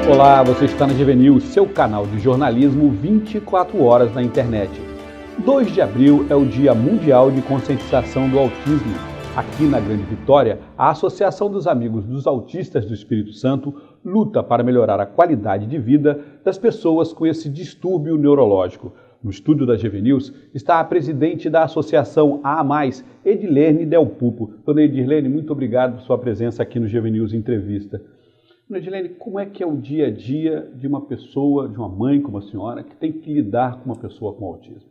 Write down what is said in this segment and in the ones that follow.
Olá, você está na GV News, seu canal de jornalismo 24 horas na internet. 2 de abril é o Dia Mundial de Conscientização do Autismo. Aqui na Grande Vitória, a Associação dos Amigos dos Autistas do Espírito Santo luta para melhorar a qualidade de vida das pessoas com esse distúrbio neurológico. No estúdio da GV News está a presidente da Associação A+, Edilene Del Pupo. Dona Edilene, muito obrigado por sua presença aqui no GV News Entrevista. Dona Edilene, como é que é o dia a dia de uma pessoa, de uma mãe como a senhora, que tem que lidar com uma pessoa com autismo?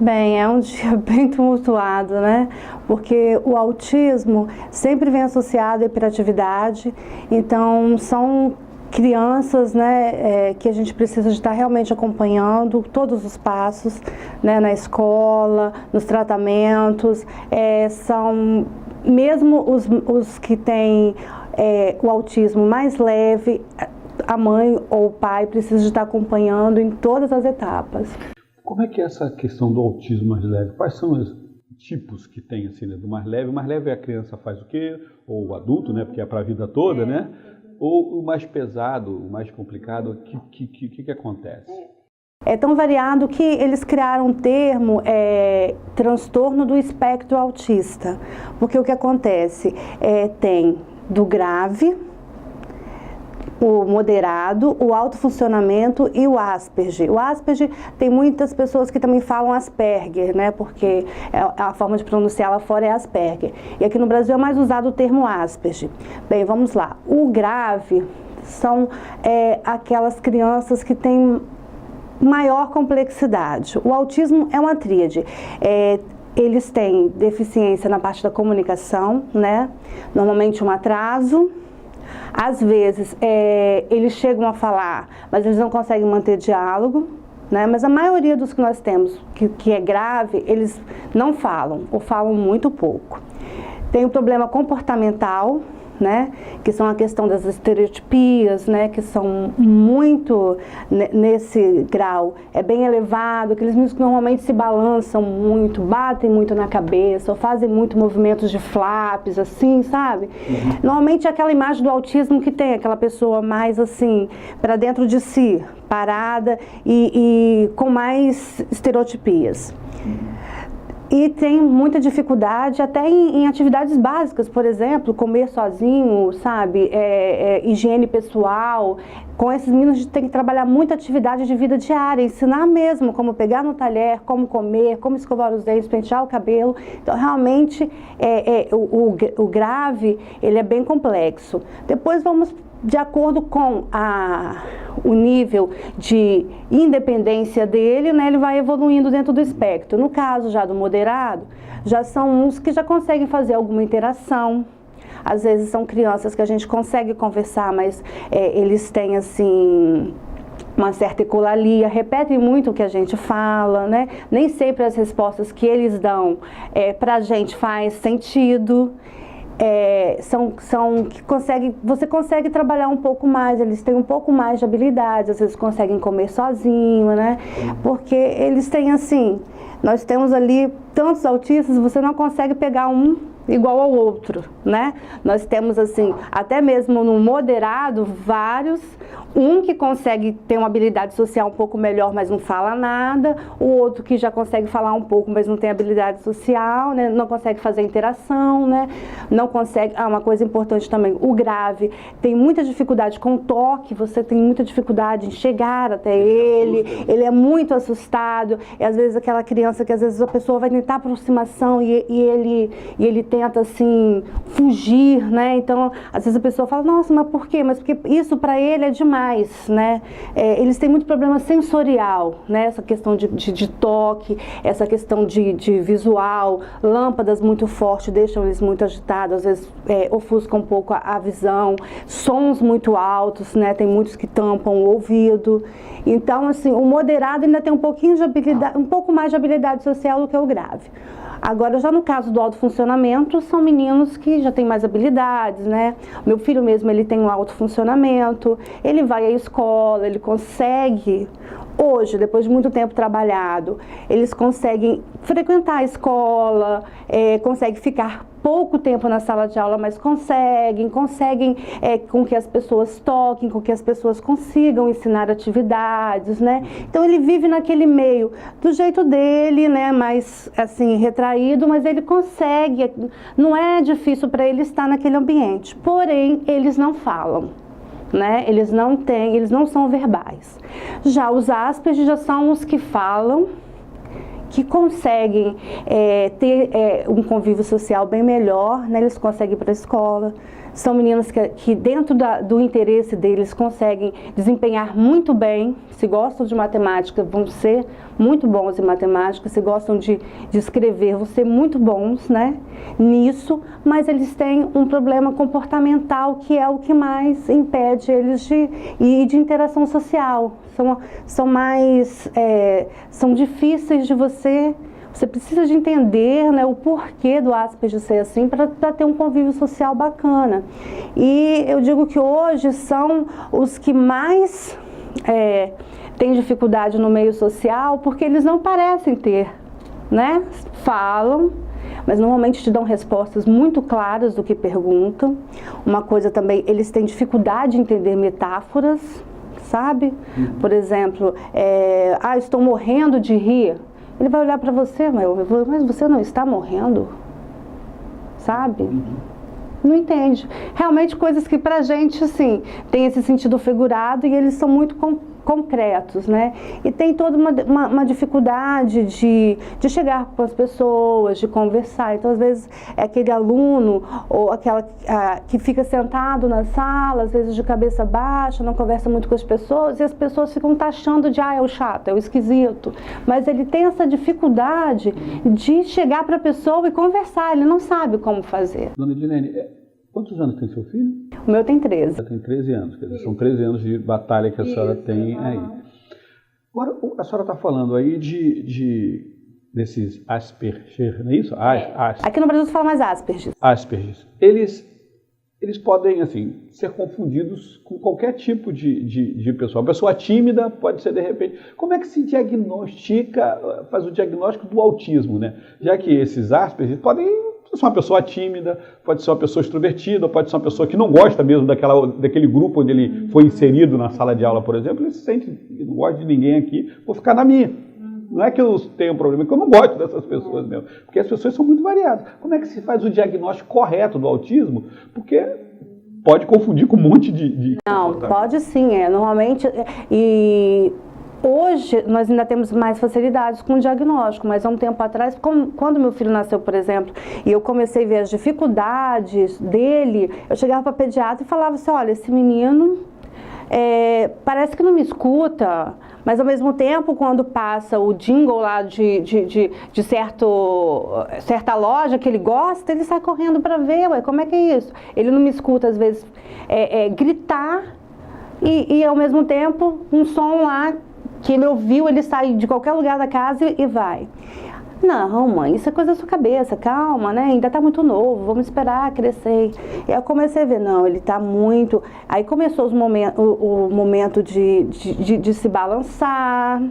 Bem, é um dia bem tumultuado, né? Porque o autismo sempre vem associado à hiperatividade, então são crianças, né, que a gente precisa de estar realmente acompanhando todos os passos, né, na escola, nos tratamentos, são mesmo os que têm o autismo mais leve, a mãe ou o pai precisa de estar acompanhando em todas as etapas. Como é que é essa questão do autismo mais leve? Quais são os tipos que tem assim, né, do mais leve? O mais leve a criança faz o quê? Ou o adulto, né, porque é para a vida toda, né? Ou o mais pesado, o mais complicado, o que acontece? É tão variado que eles criaram um termo, transtorno do espectro autista. Porque o que acontece? Tem do grave, o moderado, o alto funcionamento e o Asperger. O Asperger tem muitas pessoas que também falam Asperger, né? Porque a forma de pronunciar lá fora é Asperger. E aqui no Brasil é mais usado o termo Asperger. Bem, vamos lá. O grave são aquelas crianças que têm maior complexidade. O autismo é uma tríade. Eles têm deficiência na parte da comunicação, né? Normalmente um atraso. Às vezes, eles chegam a falar, mas eles não conseguem manter diálogo, né? Mas a maioria dos que nós temos, que é grave, eles não falam, ou falam muito pouco. Tem o problema comportamental, né? Que são a questão das estereotipias, né? Que são muito nesse grau, bem elevado, aqueles meninos que normalmente se balançam muito, batem muito na cabeça, ou fazem muito movimentos de flaps, assim, sabe? Normalmente é aquela imagem do autismo que tem aquela pessoa mais assim, para dentro de si, parada e com mais estereotipias. E tem muita dificuldade até em atividades básicas, por exemplo, comer sozinho, sabe, higiene pessoal. Com esses meninos a gente tem que trabalhar muita atividade de vida diária, ensinar mesmo como pegar no talher, como comer, como escovar os dentes, pentear o cabelo. Então, realmente, o grave, ele é bem complexo. Depois vamos de acordo com o nível de independência dele, né, ele vai evoluindo dentro do espectro. No caso já do moderado, já são uns que já conseguem fazer alguma interação. Às vezes são crianças que a gente consegue conversar, mas eles têm assim uma certa ecolalia, repetem muito o que a gente fala, né? Nem sempre as respostas que eles dão pra gente faz sentido. São que você consegue trabalhar um pouco mais, eles têm um pouco mais de habilidades, às vezes conseguem comer sozinho, né? Porque eles têm assim, nós temos ali tantos autistas, você não consegue pegar um igual ao outro, né? Nós temos assim, até mesmo no moderado, vários, um que consegue ter uma habilidade social um pouco melhor, mas não fala nada, o outro que já consegue falar um pouco, mas não tem habilidade social, né? Não consegue fazer interação, né? Não consegue, uma coisa importante também, o grave tem muita dificuldade com o toque, você tem muita dificuldade em chegar até ele é muito assustado, e às vezes aquela criança que às vezes a pessoa vai tentar aproximação e ele tenta assim fugir, né? Então, às vezes a pessoa fala, nossa, mas por quê? Mas porque isso para ele é demais, né? Eles têm muito problema sensorial, né? Essa questão de toque, essa questão de visual, lâmpadas muito fortes deixam eles muito agitados, às vezes ofuscam um pouco a visão, sons muito altos, né? Tem muitos que tampam o ouvido. Então, assim, o moderado ainda tem um pouquinho de habilidade, um pouco mais de habilidade social do que o grave. Agora, já no caso do alto funcionamento, são meninos que já têm mais habilidades, né? Meu filho mesmo, ele tem um alto funcionamento, ele vai à escola, ele consegue Hoje, depois de muito tempo trabalhado, eles conseguem frequentar a escola, conseguem ficar pouco tempo na sala de aula, mas conseguem com que as pessoas toquem, com que as pessoas consigam ensinar atividades, né? Então ele vive naquele meio do jeito dele, né? Mais assim, retraído, mas ele consegue, não é difícil para ele estar naquele ambiente, porém eles não falam. Né? Eles não são verbais. Já os Asperger já são os que falam, que conseguem ter um convívio social bem melhor, né? Eles conseguem ir para a escola. São meninos que dentro do interesse deles conseguem desempenhar muito bem. Se gostam de matemática, vão ser muito bons em matemática. Se gostam de escrever, vão ser muito bons, né, nisso. Mas eles têm um problema comportamental que é o que mais impede eles de interação social. São difíceis de você precisa de entender, né, o porquê do Asperger ser assim para ter um convívio social bacana. E eu digo que hoje são os que mais têm dificuldade no meio social porque eles não parecem ter, né? Falam, mas normalmente te dão respostas muito claras do que perguntam. Uma coisa também, eles têm dificuldade em entender metáforas, sabe? Por exemplo, estou morrendo de rir. Ele vai olhar para você, mas você não está morrendo, sabe? Não entende. Realmente coisas que pra gente, assim, tem esse sentido figurado e eles são muito concretos, né? E tem toda uma dificuldade de chegar com as pessoas, de conversar. Então, às vezes, é aquele aluno ou aquela que fica sentado na sala, às vezes de cabeça baixa, não conversa muito com as pessoas, e as pessoas ficam taxando de, é o chato, é o esquisito. Mas ele tem essa dificuldade de chegar para a pessoa e conversar, ele não sabe como fazer. Dona Edilene, quantos anos tem seu filho? O meu tem 13. Tem 13 anos, quer dizer, são 13 anos de batalha que a senhora tem aí. Agora, a senhora está falando aí desses Asperger, não é isso? Aqui no Brasil se fala mais Asperger. Asperger. Eles podem, assim, ser confundidos com qualquer tipo de pessoa. Uma pessoa tímida pode ser, de repente... Como é que se faz o diagnóstico do autismo, né? Já que esses Asperger podem ser uma pessoa tímida, pode ser uma pessoa extrovertida, pode ser uma pessoa que não gosta mesmo daquele grupo onde ele foi inserido na sala de aula, por exemplo. Ele se sente, não gosta de ninguém aqui, vou ficar na minha. Não é que eu tenha um problema, é que eu não gosto dessas pessoas mesmo. Porque as pessoas são muito variadas. Como é que se faz o diagnóstico correto do autismo? Porque pode confundir com um monte de... Não, pode sim. Normalmente... Hoje, nós ainda temos mais facilidades com o diagnóstico, mas há um tempo atrás, quando meu filho nasceu, por exemplo, e eu comecei a ver as dificuldades dele, eu chegava para a pediatra e falava assim, olha, esse menino parece que não me escuta, mas ao mesmo tempo, quando passa o jingle lá de certa loja que ele gosta, ele sai correndo para ver, como é que é isso? Ele não me escuta, às vezes, gritar e ao mesmo tempo, um som lá, que ele ouviu, ele sai de qualquer lugar da casa e vai. Não, mãe, isso é coisa da sua cabeça, calma, né? Ainda tá muito novo, vamos esperar crescer. E aí eu comecei a ver, não, ele tá muito... Aí começou o momento de se balançar,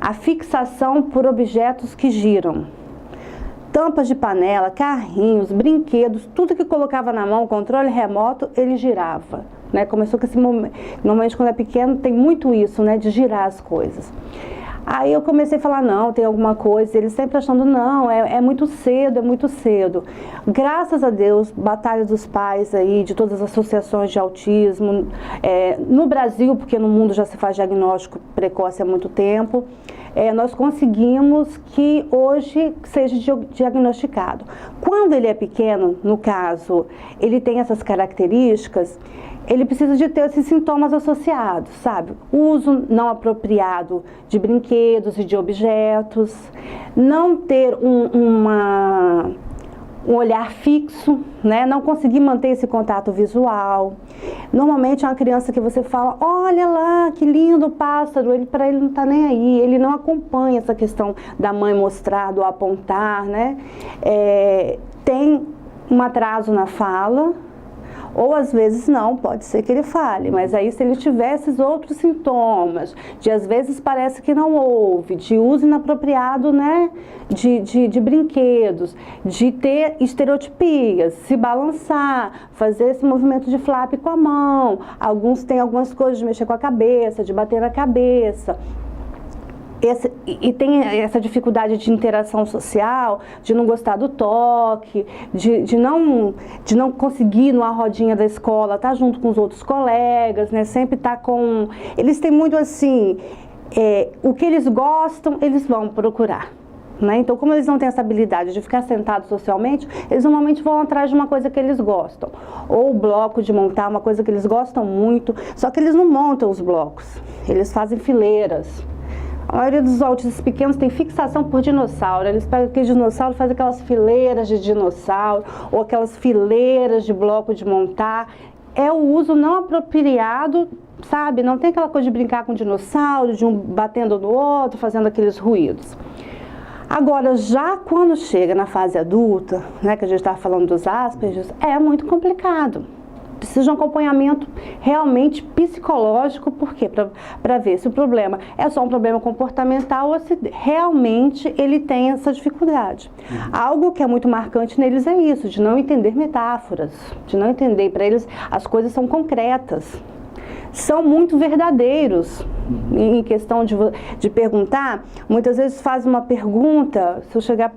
a fixação por objetos que giram. Tampas de panela, carrinhos, brinquedos, tudo que colocava na mão, controle remoto, ele girava. Né? Começou com esse momento, normalmente quando é pequeno tem muito isso, né, de girar as coisas. Aí eu comecei a falar, não, tem alguma coisa, ele sempre achando, não, é muito cedo, é muito cedo. Graças a Deus, batalha dos pais aí, de todas as associações de autismo, no Brasil, porque no mundo já se faz diagnóstico precoce há muito tempo, nós conseguimos que hoje seja diagnosticado. Quando ele é pequeno, no caso, ele tem essas características, ele precisa de ter esses sintomas associados, sabe? Uso não apropriado de brinquedos e de objetos, não ter um olhar fixo, né? Não conseguir manter esse contato visual. Normalmente é uma criança que você fala, olha lá, que lindo o pássaro, para ele não está nem aí, ele não acompanha essa questão da mãe mostrar, do apontar, né? Tem um atraso na fala, Ou às vezes não, pode ser que ele fale, mas aí se ele tiver esses outros sintomas, de às vezes parece que não ouve, de uso inapropriado, né, de brinquedos, de ter estereotipias, se balançar, fazer esse movimento de flap com a mão, alguns têm algumas coisas de mexer com a cabeça, de bater na cabeça. E tem essa dificuldade de interação social, de não gostar do toque, de não conseguir, numa rodinha da escola, estar junto com os outros colegas, né? Sempre estar com... Eles têm muito assim, o que eles gostam, eles vão procurar. Né? Então, como eles não têm essa habilidade de ficar sentados socialmente, eles normalmente vão atrás de uma coisa que eles gostam. Ou o bloco de montar, uma coisa que eles gostam muito, só que eles não montam os blocos, eles fazem fileiras. A maioria dos autistas pequenos tem fixação por dinossauro. Eles pegam aquele dinossauro e fazem aquelas fileiras de dinossauro, ou aquelas fileiras de bloco de montar. É o uso não apropriado, sabe? Não tem aquela coisa de brincar com o dinossauro, de um batendo no outro, fazendo aqueles ruídos. Agora, já quando chega na fase adulta, né, que a gente estava falando dos Asperger, é muito complicado. Precisa de um acompanhamento realmente psicológico, por quê? Para ver se o problema é só um problema comportamental ou se realmente ele tem essa dificuldade. Algo que é muito marcante neles é isso, de não entender metáforas, de não entender, para eles as coisas são concretas. São muito verdadeiros em questão de perguntar. Muitas vezes faz uma pergunta, se eu chegar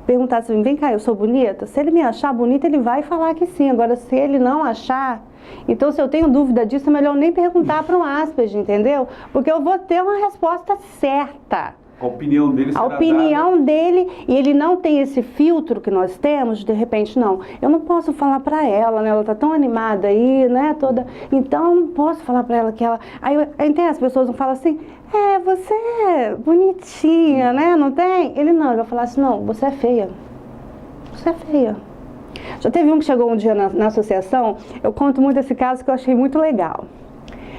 perguntar assim, vem cá, eu sou bonita? Se ele me achar bonita, ele vai falar que sim. Agora, se ele não achar, então se eu tenho dúvida disso, é melhor nem perguntar para um Asperger, entendeu? Porque eu vou ter uma resposta certa. A opinião dele será A opinião dele, e ele não tem esse filtro que nós temos, de repente, não, eu não posso falar para ela, né? Ela tá tão animada aí, né, toda, então eu não posso falar para ela que ela... Aí tem as pessoas que falam assim, você é bonitinha, né, não tem? Ele vai falar assim, não, você é feia, você é feia. Já teve um que chegou um dia na associação, eu conto muito esse caso que eu achei muito legal.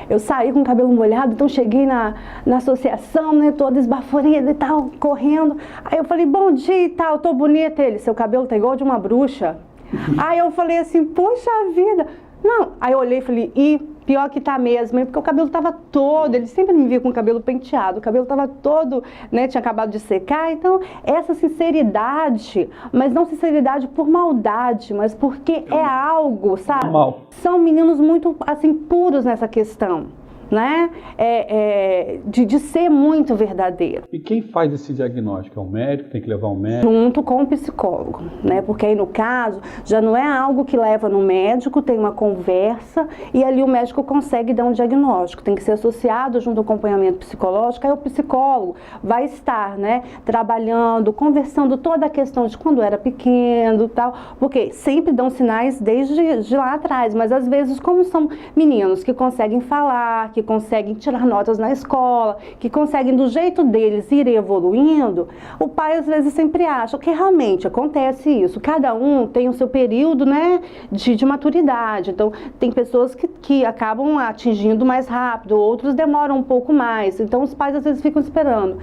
Eu saí com o cabelo molhado, então cheguei na associação, né, toda esbaforida e tal, correndo. Aí eu falei, bom dia e tal, tô bonita. Ele, seu cabelo tá igual de uma bruxa. Aí eu falei assim, poxa vida. Não, aí eu olhei e falei, pior que tá mesmo, porque o cabelo tava todo, ele sempre me via com o cabelo penteado, o cabelo tava todo, né, tinha acabado de secar, então essa sinceridade, mas não sinceridade por maldade, mas porque é algo, sabe? Normal. São meninos muito, assim, puros nessa questão, né, de ser muito verdadeiro. E quem faz esse diagnóstico? É o médico? Tem que levar um médico? Junto com o psicólogo, né, porque aí no caso já não é algo que leva no médico, tem uma conversa e ali o médico consegue dar um diagnóstico, tem que ser associado junto ao acompanhamento psicológico, aí o psicólogo vai estar, né, trabalhando, conversando toda a questão de quando era pequeno e tal, porque sempre dão sinais desde lá atrás, mas às vezes como são meninos que conseguem falar, que conseguem tirar notas na escola, que conseguem do jeito deles ir evoluindo, o pai às vezes sempre acha que realmente acontece isso. Cada um tem o seu período, né, de maturidade. Então, tem pessoas que acabam atingindo mais rápido, outros demoram um pouco mais. Então, os pais às vezes ficam esperando.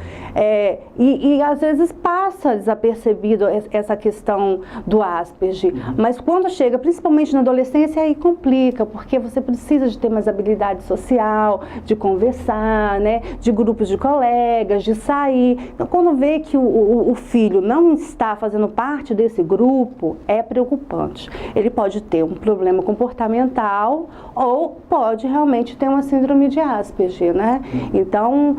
E às vezes passa desapercebido essa questão do Asperger. Mas quando chega, principalmente na adolescência, aí complica, porque você precisa de ter mais habilidade social, de conversar, né, de grupos de colegas, de sair. Então, quando vê que o filho não está fazendo parte desse grupo, é preocupante. Ele pode ter um problema comportamental ou pode realmente ter uma síndrome de Asperger, né? Então,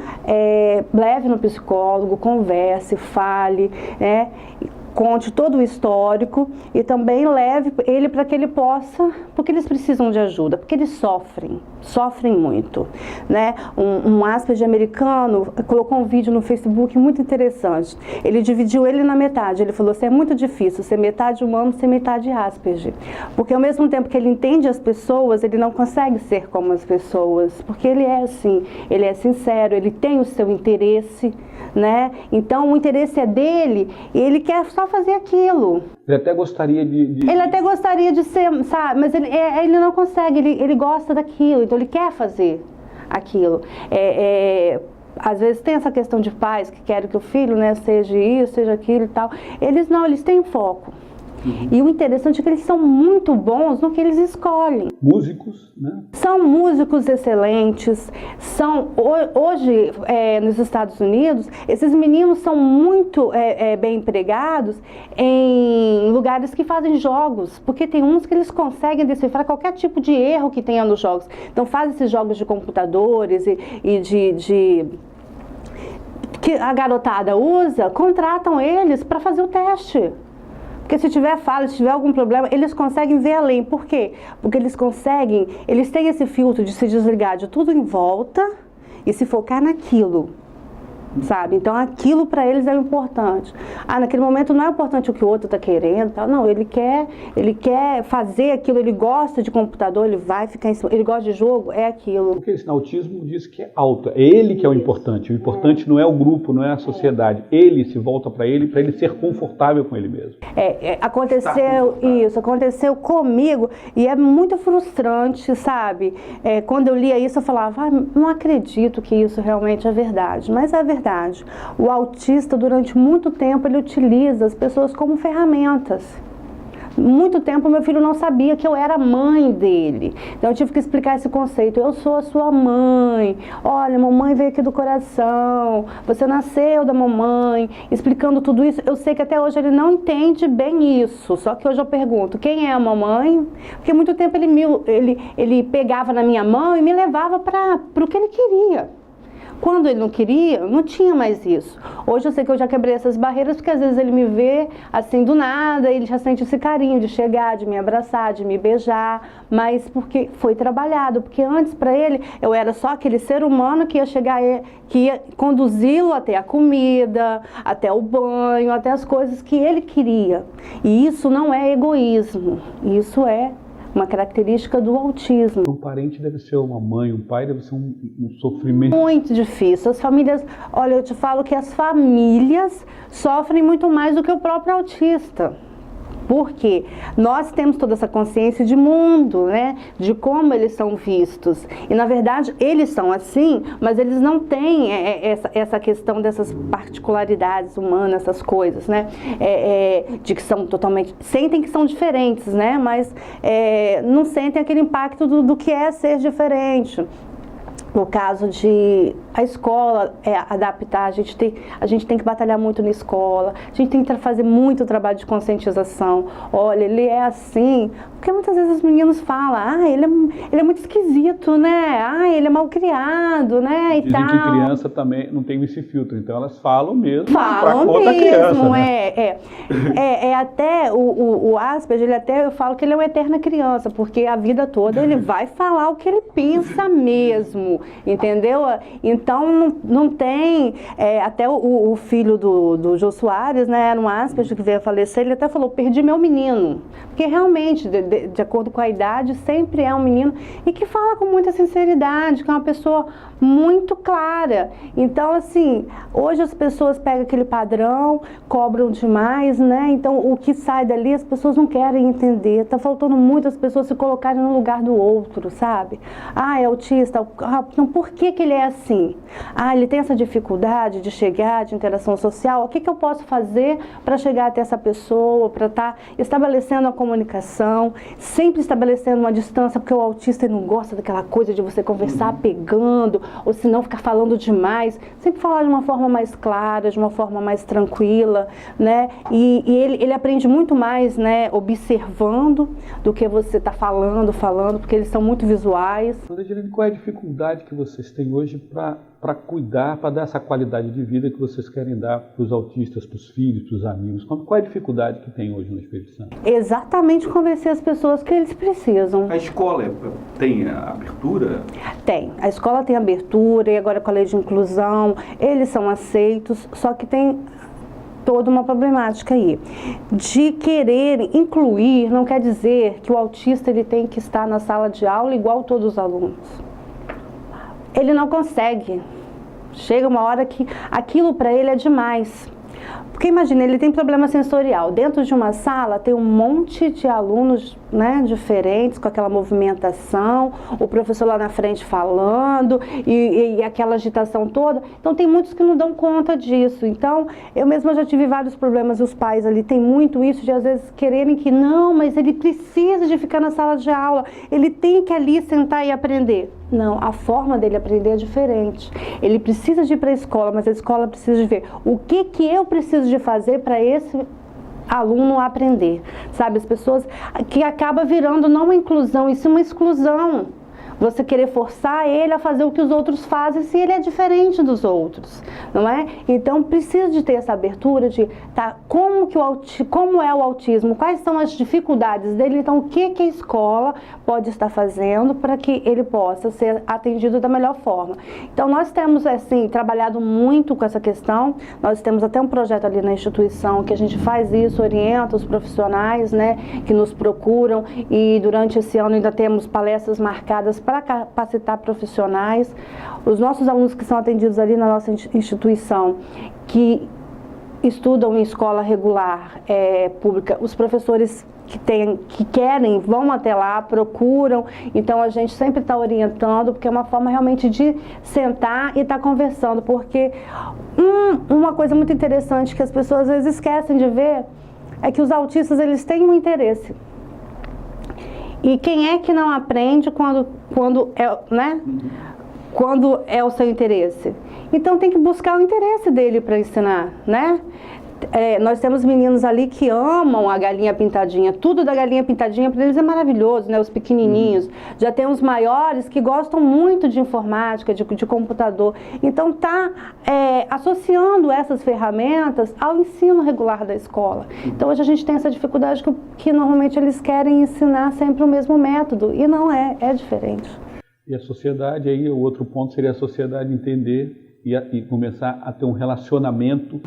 leve no psicólogo, converse, fale, né? Conte todo o histórico e também leve ele para que ele possa, porque eles precisam de ajuda, porque eles sofrem muito, né? Um Asperger americano colocou um vídeo no Facebook muito interessante. Ele dividiu ele na metade. Ele falou assim, é muito difícil ser metade humano, ser metade Asperger, porque ao mesmo tempo que ele entende as pessoas, ele não consegue ser como as pessoas, porque ele é assim, ele é sincero, ele tem o seu interesse, né? Então o interesse é dele e ele quer só fazer aquilo. Ele até gostaria Ele até gostaria de ser, sabe? Mas ele não consegue, ele gosta daquilo, então ele quer fazer aquilo. Às vezes tem essa questão de pais que querem que o filho, né, seja isso, seja aquilo e tal. Eles não, eles têm foco. E o interessante é que eles são muito bons no que eles escolhem. Músicos, né? São músicos excelentes, hoje nos Estados Unidos, esses meninos são muito bem empregados em lugares que fazem jogos, porque tem uns que eles conseguem decifrar qualquer tipo de erro que tenha nos jogos. Então fazem esses jogos de computadores que a garotada usa, contratam eles para fazer o teste. Porque se tiver falha, se tiver algum problema, eles conseguem ver além. Por quê? Porque eles têm esse filtro de se desligar de tudo em volta e se focar naquilo, sabe? Então aquilo para eles é importante. Naquele momento não é importante o que o outro está querendo, tal. Não, ele quer fazer aquilo, ele gosta de computador, ele vai ficar em cima, ele gosta de jogo, é aquilo. Porque esse autismo diz que é alto, é ele que é o importante não é o grupo, não é a sociedade, ele se volta para ele ser confortável com ele mesmo. Aconteceu comigo e é muito frustrante, sabe? Quando eu lia isso eu falava, não acredito que isso realmente é verdade, mas é verdade. O autista, durante muito tempo, ele utiliza as pessoas como ferramentas. Muito tempo, meu filho não sabia que eu era mãe dele. Então, eu tive que explicar esse conceito. Eu sou a sua mãe. Olha, mamãe veio aqui do coração. Você nasceu da mamãe. Explicando tudo isso. Eu sei que até hoje ele não entende bem isso. Só que hoje eu pergunto, quem é a mamãe? Porque muito tempo ele pegava na minha mão e me levava para o que ele queria. Quando ele não queria, não tinha mais isso. Hoje eu sei que eu já quebrei essas barreiras, porque às vezes ele me vê assim do nada, ele já sente esse carinho de chegar, de me abraçar, de me beijar, mas porque foi trabalhado, porque antes para ele eu era só aquele ser humano que ia chegar, que ia conduzi-lo até a comida, até o banho, até as coisas que ele queria. E isso não é egoísmo, isso é uma característica do autismo. Um parente deve ser uma mãe, um pai deve ser um sofrimento. Muito difícil. As famílias, olha, eu te falo que as famílias sofrem muito mais do que o próprio autista. Porque nós temos toda essa consciência de mundo, né? De como eles são vistos. E, na verdade, eles são assim, mas eles não têm essa questão dessas particularidades humanas, essas coisas, né? De que são totalmente... Sentem que são diferentes, né? Mas não sentem aquele impacto do que é ser diferente. No caso de a escola adaptar, a gente tem que batalhar muito na escola, a gente tem que fazer muito trabalho de conscientização. Olha, ele é assim, porque muitas vezes os meninos falam, ele é muito esquisito, né? Ele é mal criado, né? E dizem tal. Que criança também não tem esse filtro, então elas falam mesmo. Falam mesmo, criança, né? Até o Asperger, eu falo que ele é uma eterna criança, porque a vida toda ele vai falar o que ele pensa mesmo. Entendeu? Então não tem, até o filho do Jô Soares, né, era um Asperger que veio a falecer, ele até falou, perdi meu menino, porque realmente, de acordo com a idade, sempre é um menino, e que fala com muita sinceridade, que é uma pessoa muito clara. Então, assim, hoje as pessoas pegam aquele padrão, cobram demais, né, então o que sai dali as pessoas não querem entender, tá faltando muito as pessoas se colocarem no lugar do outro, sabe? É autista, então, por que ele é assim? Ele tem essa dificuldade de chegar, de interação social. O que eu posso fazer para chegar até essa pessoa, para estar estabelecendo a comunicação, sempre estabelecendo uma distância, porque o autista não gosta daquela coisa de você conversar pegando, ou se não ficar falando demais. Sempre falar de uma forma mais clara, de uma forma mais tranquila, né? E ele aprende muito mais, né, observando do que você está falando, porque eles são muito visuais. Angelina, qual é a dificuldade que vocês têm hoje para cuidar, para dar essa qualidade de vida que vocês querem dar para os autistas, para os filhos, para os amigos? Qual é a dificuldade que tem hoje no Espírito Santo? Exatamente convencer as pessoas que eles precisam. A escola tem abertura? Tem. A escola tem abertura, e agora com a lei de inclusão, eles são aceitos, só que tem toda uma problemática aí. De querer incluir, não quer dizer que o autista ele tem que estar na sala de aula igual todos os alunos. Ele não consegue. Chega uma hora que aquilo para ele é demais. Porque imagina, ele tem problema sensorial. Dentro de uma sala tem um monte de alunos, né, diferentes, com aquela movimentação, o professor lá na frente falando e aquela agitação toda. Então tem muitos que não dão conta disso. Então eu mesma já tive vários problemas e os pais ali têm muito isso de às vezes quererem que não, mas ele precisa de ficar na sala de aula, ele tem que ali sentar e aprender. Não, a forma dele aprender é diferente. Ele precisa de ir para a escola, mas a escola precisa de ver o que eu preciso de fazer para esse aluno aprender. Sabe, as pessoas que acaba virando não uma inclusão, e sim uma exclusão. Você querer forçar ele a fazer o que os outros fazem se ele é diferente dos outros, não é? Então precisa de ter essa abertura de como é o autismo, quais são as dificuldades dele, então o que a escola pode estar fazendo para que ele possa ser atendido da melhor forma. Então nós temos assim trabalhado muito com essa questão, nós temos até um projeto ali na instituição que a gente faz isso, orienta os profissionais, né, que nos procuram, e durante esse ano ainda temos palestras marcadas para capacitar profissionais. Os nossos alunos que são atendidos ali na nossa instituição, que estudam em escola regular, pública, os professores que querem, vão até lá, procuram, então a gente sempre está orientando, porque é uma forma realmente de sentar e estar conversando, porque uma coisa muito interessante que as pessoas às vezes esquecem de ver, é que os autistas, eles têm um interesse. E quem é que não aprende quando é, né? Quando é o seu interesse? Então tem que buscar o interesse dele para ensinar, né? Nós temos meninos ali que amam a galinha pintadinha, tudo da galinha pintadinha para eles é maravilhoso, né? Os pequenininhos. Já tem os maiores que gostam muito de informática, de computador. Então associando essas ferramentas ao ensino regular da escola. Então hoje a gente tem essa dificuldade que normalmente eles querem ensinar sempre o mesmo método, e não é diferente. E a sociedade, aí o outro ponto seria a sociedade entender e começar a ter um relacionamento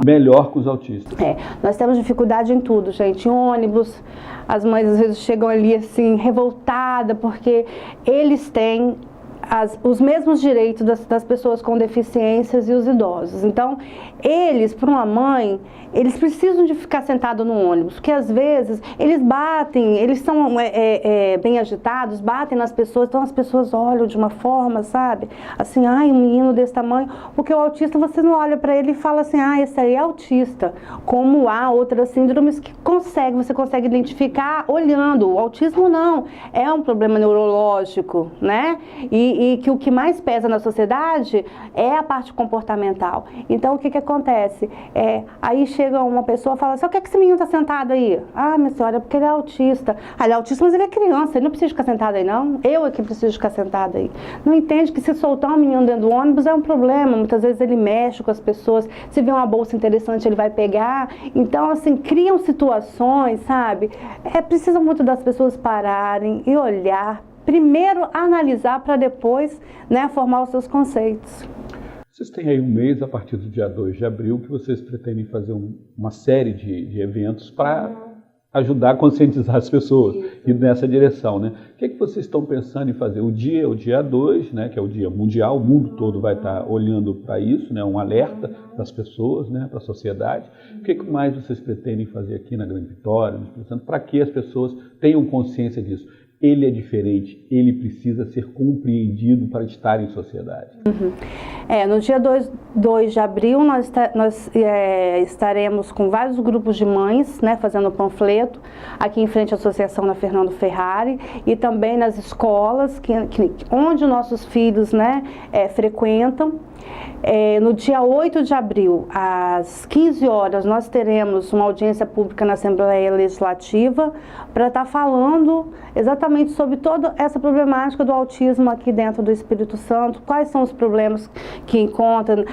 melhor com os autistas. Nós temos dificuldade em tudo, gente. Em ônibus, as mães às vezes chegam ali assim, revoltadas, porque eles têm os mesmos direitos das pessoas com deficiências e os idosos. Então, eles, para uma mãe, eles precisam de ficar sentados no ônibus, porque às vezes eles batem, eles são bem agitados, batem nas pessoas, então as pessoas olham de uma forma, sabe? Assim, ai, um menino desse tamanho, porque o autista, você não olha para ele e fala assim, esse aí é autista, como há outras síndromes que você consegue identificar olhando. O autismo não, é um problema neurológico, né? E que o que mais pesa na sociedade é a parte comportamental. Então, o que acontece? Aí chega uma pessoa e fala assim, o que esse menino está sentado aí? Ah, minha senhora, é porque ele é autista. Ele é autista, mas ele é criança, ele não precisa ficar sentado aí, não. Eu é que preciso ficar sentado aí. Não entende que se soltar um menino dentro do ônibus é um problema. Muitas vezes ele mexe com as pessoas, se vê uma bolsa interessante, ele vai pegar. Então, assim, criam situações, sabe? Precisa muito das pessoas pararem e olhar, primeiro analisar para depois, né, formar os seus conceitos. Vocês têm aí um mês, a partir do dia 2 de abril, que vocês pretendem fazer uma série de eventos para ajudar a conscientizar as pessoas e nessa direção, né? O que é que vocês estão pensando em fazer? O dia 2, né, que é o dia mundial, o mundo todo vai estar olhando para isso, né, um alerta para as pessoas, né, para a sociedade. O que mais vocês pretendem fazer aqui na Grande Vitória, para que as pessoas tenham consciência disso? Ele é diferente, ele precisa ser compreendido para estar em sociedade. No dia 2 de abril, nós estaremos com vários grupos de mães, né, fazendo panfleto, aqui em frente à Associação na Fernando Ferrari, e também nas escolas onde nossos filhos, né, frequentam. No dia 8 de abril, às 15 horas, nós teremos uma audiência pública na Assembleia Legislativa para estar falando exatamente sobre toda essa problemática do autismo aqui dentro do Espírito Santo, quais são os problemas que encontram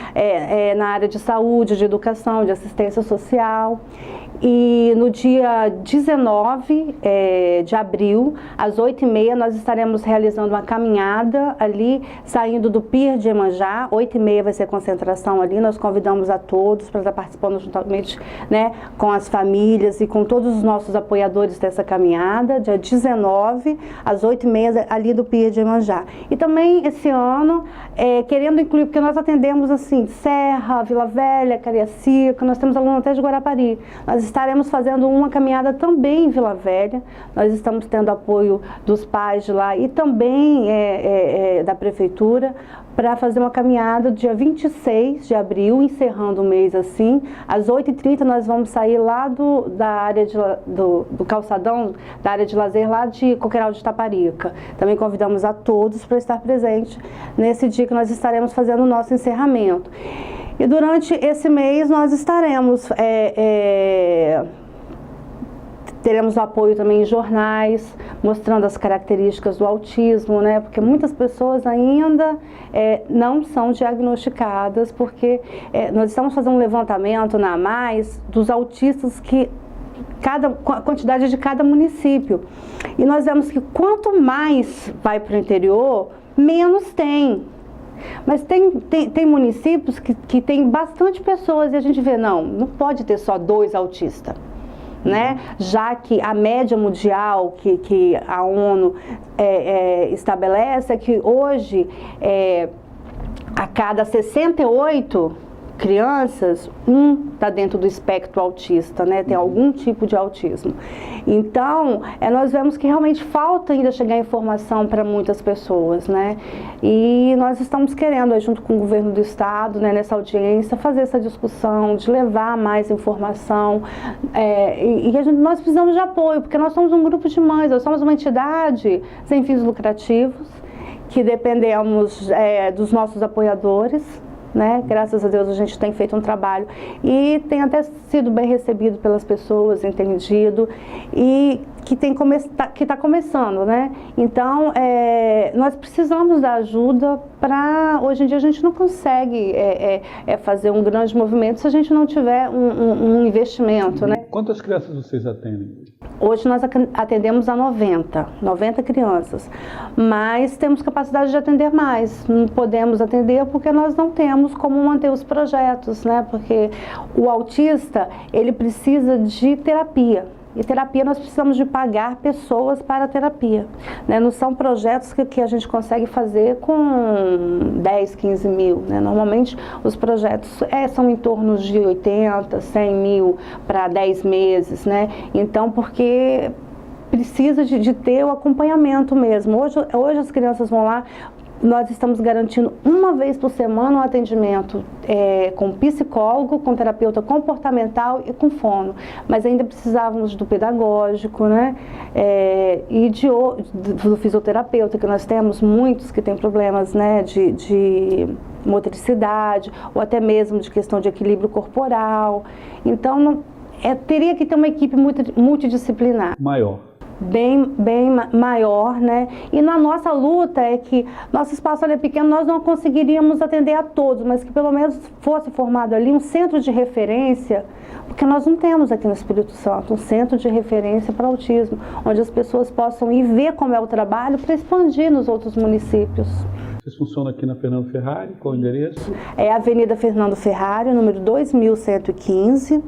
na área de saúde, de educação, de assistência social. E no dia 19 de abril, às 8h30, nós estaremos realizando uma caminhada ali, saindo do Pier de Iemanjá. 8h30 vai ser a concentração ali. Nós convidamos a todos para estar participando juntamente, né, com as famílias e com todos os nossos apoiadores dessa caminhada, dia 19, às 8h30, ali do Pier de Iemanjá. E também, esse ano, querendo incluir, porque nós atendemos, assim, Serra, Vila Velha, Cariacica, nós temos aluno até de Guarapari. Nós estaremos fazendo uma caminhada também em Vila Velha. Nós estamos tendo apoio dos pais de lá e também da prefeitura para fazer uma caminhada dia 26 de abril, encerrando o mês assim. Às 8h30 nós vamos sair lá da área do calçadão, da área de lazer lá de Coqueiral de Itaparica. Também convidamos a todos para estar presente nesse dia que nós estaremos fazendo o nosso encerramento. E durante esse mês nós estaremos, teremos apoio também em jornais, mostrando as características do autismo, né? Porque muitas pessoas ainda não são diagnosticadas, porque nós estamos fazendo um levantamento na AMAIS dos autistas a quantidade de cada município. E nós vemos que quanto mais vai para o interior, menos tem. Mas tem municípios que tem bastante pessoas e a gente vê, não pode ter só 2 autistas, né? Já que a média mundial que a ONU estabelece é que hoje, a cada 68 crianças, está dentro do espectro autista, né? Tem algum tipo de autismo. Então, nós vemos que realmente falta ainda chegar informação para muitas pessoas, né? E nós estamos querendo, junto com o governo do estado, né, nessa audiência, fazer essa discussão, de levar mais informação. Nós precisamos de apoio, porque nós somos um grupo de mães, nós somos uma entidade sem fins lucrativos, que dependemos dos nossos apoiadores, né? Graças a Deus a gente tem feito um trabalho e tem até sido bem recebido pelas pessoas, entendido, e que está começando, né? Então, nós precisamos da ajuda para... Hoje em dia a gente não consegue fazer um grande movimento se a gente não tiver um investimento, né? Quantas crianças vocês atendem? Hoje nós atendemos a 90 crianças, mas temos capacidade de atender mais. Não podemos atender porque nós não temos como manter os projetos, né? Porque o autista, ele precisa de terapia. E terapia, nós precisamos de pagar pessoas para a terapia, né? Não são projetos que a gente consegue fazer com 10, 15 mil, né? Normalmente os projetos são em torno de 80, 100 mil para 10 meses, né? Então, porque precisa de ter o acompanhamento mesmo. Hoje as crianças vão lá. Nós estamos garantindo uma vez por semana um atendimento com psicólogo, com terapeuta comportamental e com fono. Mas ainda precisávamos do pedagógico, né? E do fisioterapeuta, que nós temos muitos que têm problemas, né, de motricidade, ou até mesmo de questão de equilíbrio corporal. Então, teria que ter uma equipe multidisciplinar. Maior. Bem maior, né? E na nossa luta é que nosso espaço é pequeno, nós não conseguiríamos atender a todos, mas que pelo menos fosse formado ali um centro de referência, porque nós não temos aqui no Espírito Santo um centro de referência para autismo, onde as pessoas possam ir ver como é o trabalho para expandir nos outros municípios. Vocês funcionam aqui na Fernando Ferrari, qual o endereço? É a Avenida Fernando Ferrari, número 2115,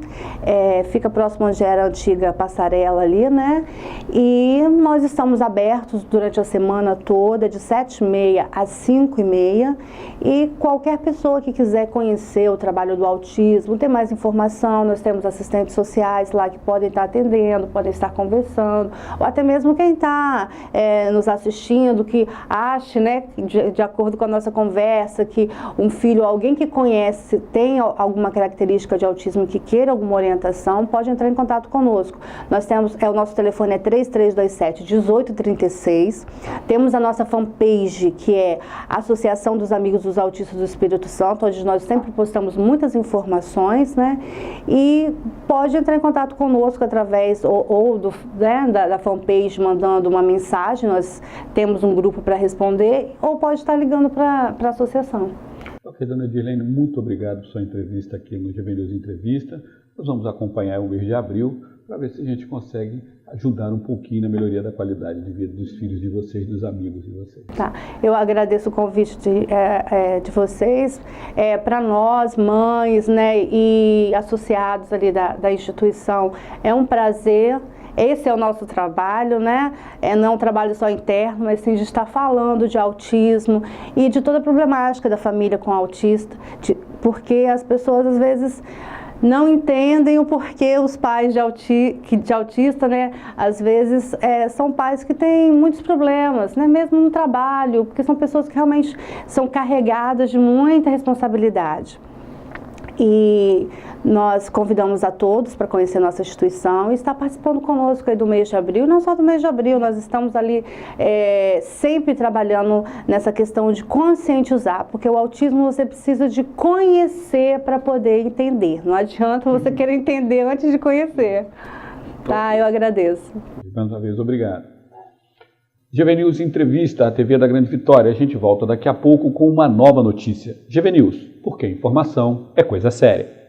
fica próximo onde era a antiga passarela ali, né? E nós estamos abertos durante a semana toda, de 7h30 às 5h30, e qualquer pessoa que quiser conhecer o trabalho do autismo, ter mais informação, nós temos assistentes sociais lá que podem estar atendendo, podem estar conversando, ou até mesmo quem está nos assistindo, que ache, né, de acordo com a nossa conversa, que um filho, alguém que conhece, tem alguma característica de autismo que queira alguma orientação, pode entrar em contato conosco. Nós temos, o nosso telefone é 3327-1836, temos a nossa fanpage, que é a Associação dos Amigos dos Autistas do Espírito Santo, onde nós sempre postamos muitas informações, né? E pode entrar em contato conosco através da fanpage, mandando uma mensagem, nós temos um grupo para responder, ou pode estar ligando para a associação. Ok, dona Edirlene, muito obrigado por sua entrevista aqui no GV News Entrevista. Nós vamos acompanhar o mês de abril para ver se a gente consegue ajudar um pouquinho na melhoria da qualidade de vida dos filhos de vocês, dos amigos de vocês. Tá. Eu agradeço o convite de vocês. Para nós, mães, né, e associados ali da instituição, é um prazer. Esse é o nosso trabalho, né? Não é um trabalho só interno, mas sim de estar falando de autismo e de toda a problemática da família com autista, porque as pessoas às vezes não entendem o porquê os pais de autista, né? Às vezes são pais que têm muitos problemas, né? Mesmo no trabalho, porque são pessoas que realmente são carregadas de muita responsabilidade. E nós convidamos a todos para conhecer nossa instituição e estar participando conosco aí do mês de abril, não só do mês de abril, nós estamos ali sempre trabalhando nessa questão de conscientizar, porque o autismo você precisa de conhecer para poder entender, não adianta você querer entender antes de conhecer. Tá, eu agradeço. Mais uma vez, obrigado. GV News entrevista a TV da Grande Vitória. A gente volta daqui a pouco com uma nova notícia. GV News, porque informação é coisa séria.